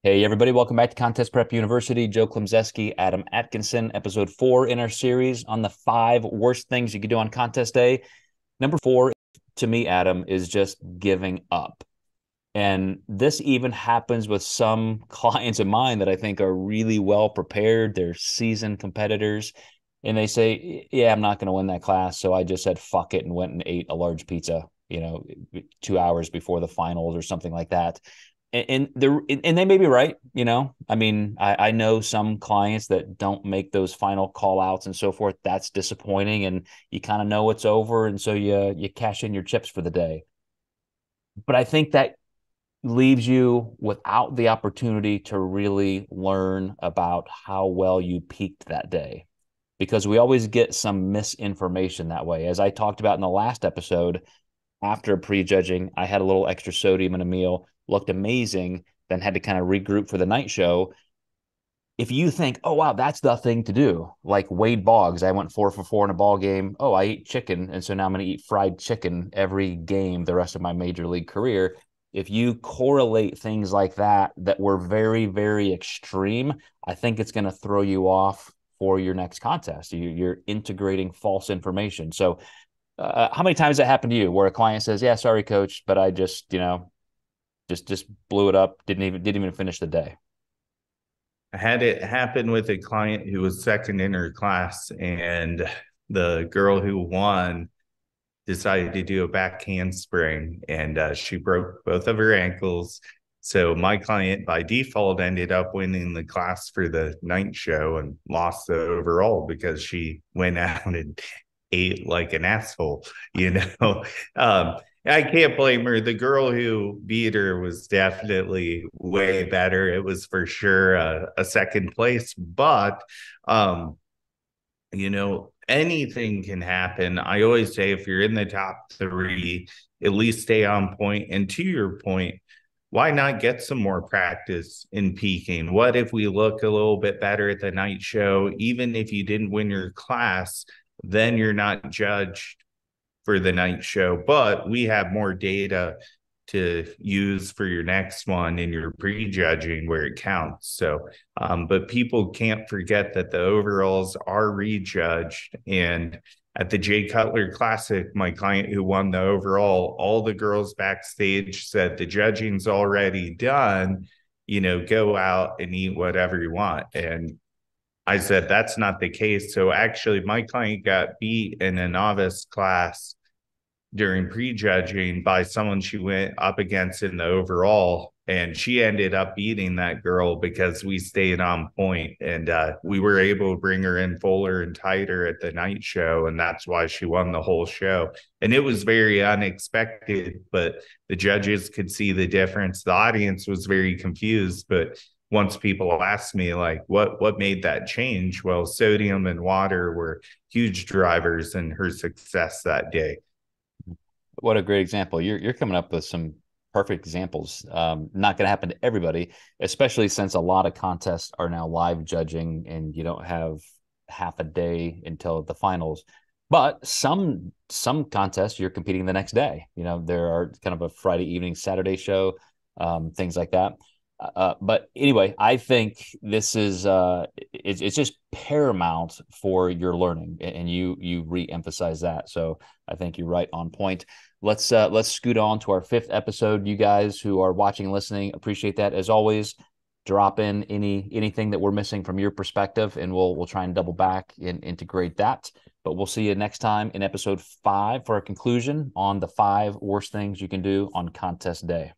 Hey, everybody, welcome back to Contest Prep University. Joe Klemczewski, Adam Atkinson, episode 4 in our series on the 5 worst things you could do on contest day. Number 4, to me, Adam, is just giving up. And this even happens with some clients of mine that I think are really well prepared. They're seasoned competitors. And they say, yeah, I'm not going to win that class. So I just said, fuck it, and went and ate a large pizza, 2 hours before the finals or something like that. And they may be right. I mean, I know some clients that don't make those final call outs and so forth. That's disappointing, and you kind of know it's over, and so you cash in your chips for the day. But I think that leaves you without the opportunity to really learn about how well you peaked that day, because we always get some misinformation that way. As I talked about in the last episode, after prejudging, I had a little extra sodium in a meal, looked amazing, then had to kind of regroup for the night show. If you think, oh, wow, that's the thing to do, like Wade Boggs, I went 4 for 4 in a ball game. Oh, I ate chicken, and so now I'm going to eat fried chicken every game the rest of my major league career. If you correlate things like that were very, very extreme, I think it's going to throw you off for your next contest. You're integrating false information. So how many times that happened to you where a client says, yeah, sorry, coach, but I just blew it up, didn't even finish the day? I had it happen with a client who was second in her class, and the girl who won decided to do a back handspring, and she broke both of her ankles. So my client, by default, ended up winning the class for the night show and lost the overall because she went out and ate like an asshole. I can't blame her. The girl who beat her was definitely way better. It was for sure a second place, but anything can happen. I always say if you're in the top 3, at least stay on point. And to your point, why not get some more practice in peaking? What if we look a little bit better at the night show? Even if you didn't win your class, then you're not judged for the night show, but we have more data to use for your next one in your prejudging where it counts. So, but people can't forget that the overalls are rejudged. And at the Jay Cutler Classic, my client who won the overall, all the girls backstage said the judging's already done, go out and eat whatever you want. And I said, that's not the case. So actually, my client got beat in a novice class during prejudging by someone she went up against in the overall. And she ended up beating that girl because we stayed on point, and we were able to bring her in fuller and tighter at the night show. And that's why she won the whole show. And it was very unexpected, but the judges could see the difference. The audience was very confused, but once people asked me like what made that change, well, sodium and water were huge drivers in her success that day. What a great example. You're coming up with some perfect examples. Not going to happen to everybody, especially since a lot of contests are now live judging and you don't have half a day until the finals. But some contests you're competing the next day. There are kind of a Friday evening, Saturday show, things like that. But anyway, I think this is it's just paramount for your learning, and you re-emphasize that. So I think you're right on point. Let's scoot on to our 5th episode. You guys who are watching and listening, appreciate that as always. Drop in anything that we're missing from your perspective, and we'll try and double back and integrate that. But we'll see you next time in episode 5 for a conclusion on the 5 worst things you can do on contest day.